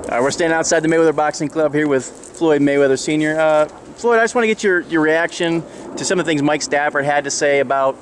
We're standing outside the Mayweather Boxing Club here with Floyd Mayweather Sr. Floyd, I just want to get your reaction to some of the things Mike Stafford had to say about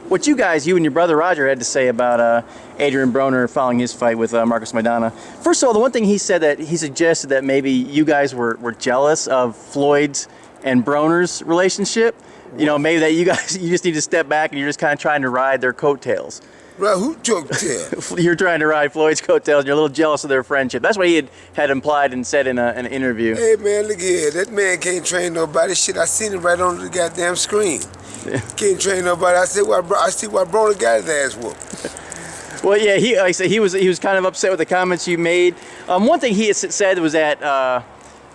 what you and your brother Roger had to say about Adrien Broner following his fight with Marcos Maidana. First of all, the one thing he said that he suggested that maybe you guys were jealous of Floyd's and Broner's relationship. You know, maybe that you just need to step back and you're just kind of trying to ride their coattails. Right, who coattails? You're trying to ride Floyd's coattails and you're a little jealous of their friendship. That's what he had implied and said in an interview. Hey man, look here. That man can't train nobody. Shit, I seen it right on the goddamn screen. Yeah. Can't train nobody. I see why Broner got his ass whooped. Well, yeah, like I said, he was kind of upset with the comments you made. One thing he had said was that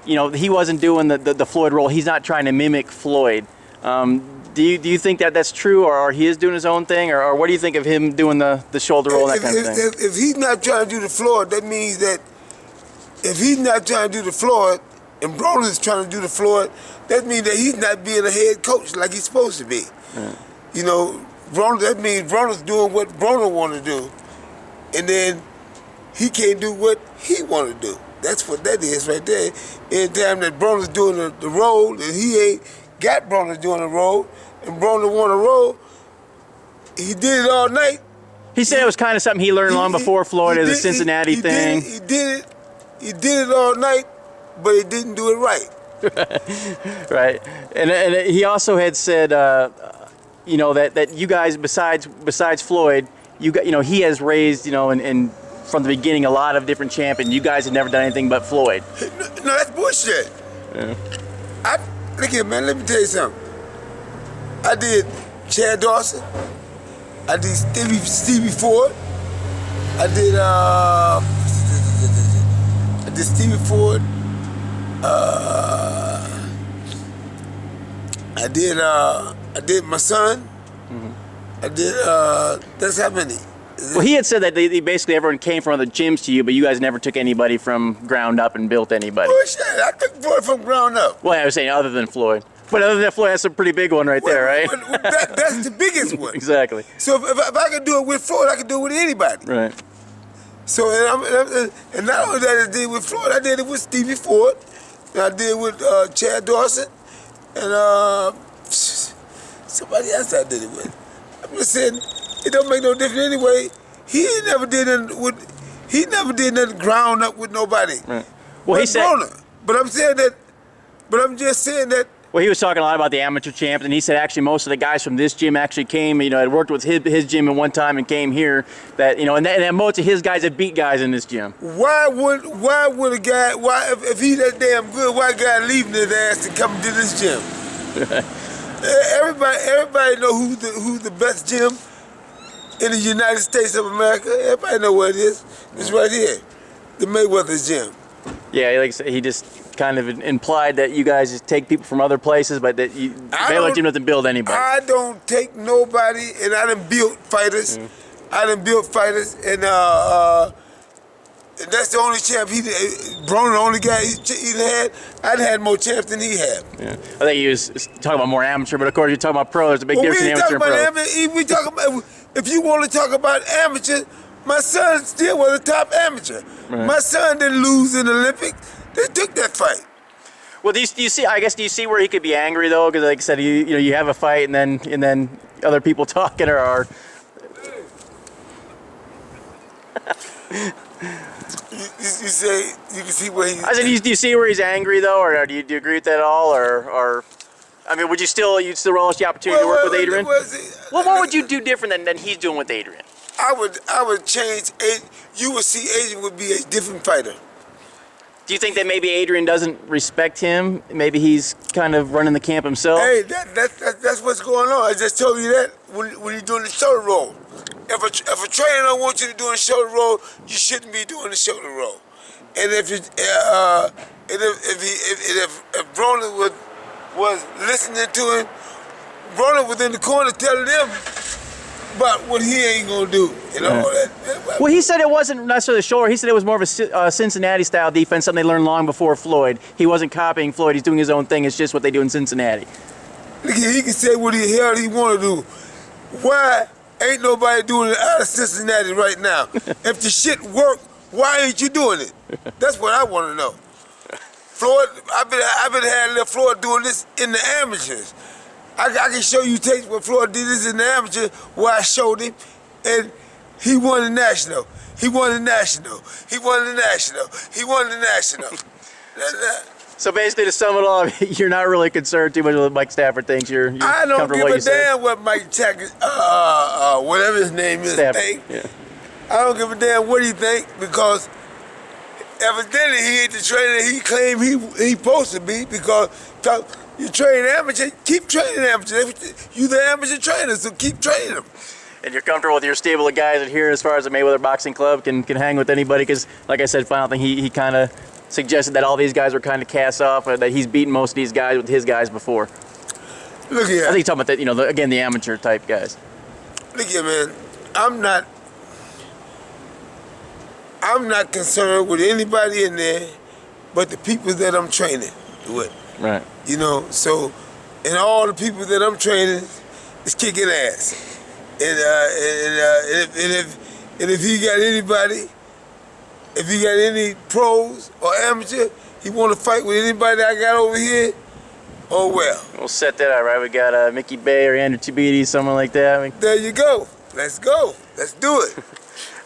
you know, he wasn't doing the Floyd role. He's not trying to mimic Floyd. Do you think that that's true, or he is doing his own thing, or what do you think of him doing the shoulder roll and that kind of thing? If he's not trying to do the Floyd, that means that if he's not trying to do the Floyd and Broner's trying to do the Floyd, that means that he's not being a head coach like he's supposed to be. Right. You know, that means Broner's doing what Broner want to do, and then he can't do what he want to do. That's what that is right there. Anytime that Broner's doing the role and he ain't got Broner doing the role, and Broner want to roll, he did it all night. He said it was kind of something he learned long before Floyd as a Cincinnati thing. He did it all night, but he didn't do it right. Right, and he also had said, you know, that you guys besides Floyd, you know, he has raised, you know, and from the beginning a lot of different champions. You guys have never done anything but Floyd. No, that's bullshit. Yeah. Look here, man. Let me tell you something. I did Chad Dawson. I did Stevie Ford. I did Stevie Ford. I did my son. Mm-hmm. I did. That's how many. Well, he had said that basically everyone came from other gyms to you, but you guys never took anybody from ground up and built anybody. Bullshit! I took Floyd from ground up. Well, I was saying other than Floyd. But other than Floyd, that's a pretty big one right there, right? That's the biggest one. Exactly. So if I could do it with Floyd, I could do it with anybody. Right. So, and not only that I did with Floyd, I did it with Stevie Ford, and I did it with Chad Dawson, and somebody else I did it with. I'm just saying, it don't make no difference anyway. He never did nothing ground up with nobody. Right. Well, he said. Broner. But I'm just saying that. Well, he was talking a lot about the amateur champs, and he said actually most of the guys from this gym actually came, you know, had worked with his gym at one time and came here. That, you know, and that most of his guys have beat guys in this gym. Why would a guy? If he that damn good, why a guy leaving his ass to come to this gym? Everybody know who's the best gym in the United States of America. Everybody know what it is. It's right here, the Mayweather gym. Yeah, like I said, he just kind of implied that you guys just take people from other places, but that Mayweather Gym doesn't build anybody. I don't take nobody, and I done built fighters. I done built fighters, and that's the only champ Broner, the only guy he had. I'd had more champs than he had. Yeah. I think he was talking about more amateur, but of course you're talking about pro. There's a big difference in amateur and pro. We talk about, if you want to talk about amateur, my son still was a top amateur. Right. My son didn't lose in the Olympics. They took that fight. Well, do you see? I guess do you see where he could be angry though? Because like I said, you have a fight and then other people talking or. You say you can see where he's. I said, do you see where he's angry though, or do you agree with that at all, or? I mean, would you still relish the opportunity to work with Adrien? Well, what would you do different than he's doing with Adrien? I would change. You would see Adrien would be a different fighter. Do you think that maybe Adrien doesn't respect him? Maybe he's kind of running the camp himself? Hey, that's what's going on. I just told you that when you're doing the shoulder roll. If a trainer don't want you to do a shoulder roll, you shouldn't be doing the shoulder roll. And if Broner was listening to him, Broner was in the corner telling them about what he ain't gonna do, you know. That. Well, he said it wasn't necessarily the shoulder. He said it was more of a Cincinnati-style defense, something they learned long before Floyd. He wasn't copying Floyd. He's doing his own thing. It's just what they do in Cincinnati. He can say what the hell he want to do. Why ain't nobody doing it out of Cincinnati right now? If the shit worked, Why ain't you doing it? That's what I want to know. Floyd, I've been having Floyd doing this in the amateurs. I can show you tapes where Floyd did this in the amateur, where I showed him, and he won the national. He won the national. He won the national. He won the national. So basically, to sum it all, you're not really concerned too much with what Mike Stafford thinks. You're I don't comfortable give with a what you damn what Mike Tackett, whatever his name is, think. Yeah. I don't give a damn what he think, because evidently he ain't the trainer he claimed he supposed to be, because you train amateur, keep training amateur. You the amateur trainer, so keep training them. And you're comfortable with your stable of guys in here as far as the Mayweather Boxing Club can hang with anybody? Because, like I said, final thing, he kind of suggested that all these guys were kind of cast off, that he's beaten most of these guys with his guys before. Look here. I think he's talking about that, again, the amateur type guys. Look here, man. I'm not concerned with anybody in there but the people that I'm training with. Right. So, and all the people that I'm training is kicking ass. And if he got anybody, if he got any pros or amateur, he want to fight with anybody I got over here, oh well. We'll set that out, right? We got Mickey Bay or Andrew Tibidi, someone like that. There you go. Let's go. Let's do it.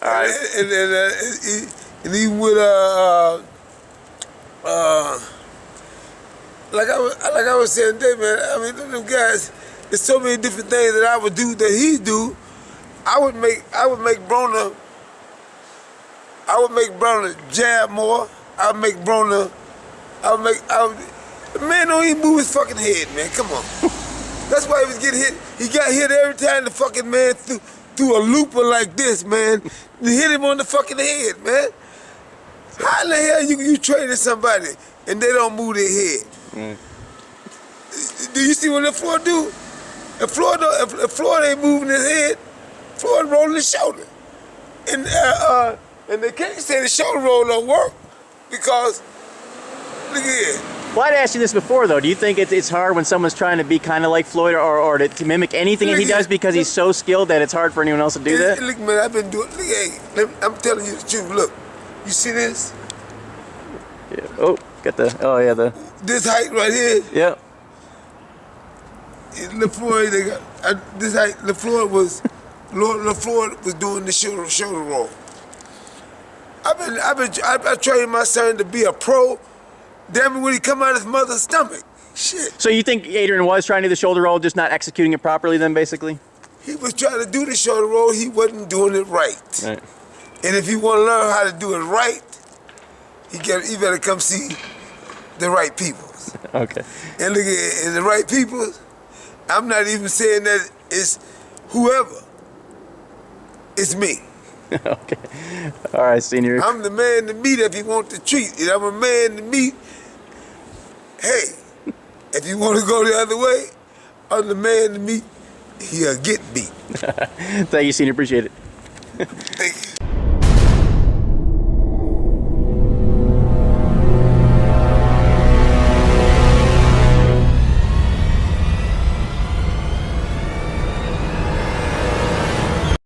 All right. And even with like I was saying today, man. I mean, them guys. There's so many different things that I would do that he do. I would make Broner jab more. The man don't even move his fucking head, man. Come on. That's why he was getting hit. He got hit every time the fucking man threw a looper like this, man. He hit him on the fucking head, man. How in the hell you training somebody and they don't move their head? Do you see what the Floyd do? If Floyd ain't moving his head, Floyd rolling his shoulder. And they can't say the shoulder roll don't work, because, look here. Well, I'd asked you this before, though. Do you think it's hard when someone's trying to be kind of like Floyd or to mimic anything that he does because he's so skilled that it's hard for anyone else to do that? Look, man, I've been doing, I'm telling you the truth. Look, you see this? Yeah. Oh, got the This height right here. Yep. LaFloyd, this height. LaFloyd was doing the shoulder roll. I trained my son to be a pro. Damn it, when he come out of his mother's stomach. Shit. So you think Adrien was trying to do the shoulder roll, just not executing it properly then, basically? He was trying to do the shoulder roll, he wasn't doing it right. Right. And if you want to learn how to do it right, you better come see the right people. Okay. And look at the right people, I'm not even saying that it's whoever. It's me. Okay. All right, Senior. I'm the man to meet if you want to treat. And I'm a man to meet. Hey, if you want to go the other way, I'm the man to meet. He'll get beat. Thank you, Senior. Appreciate it. Thank you.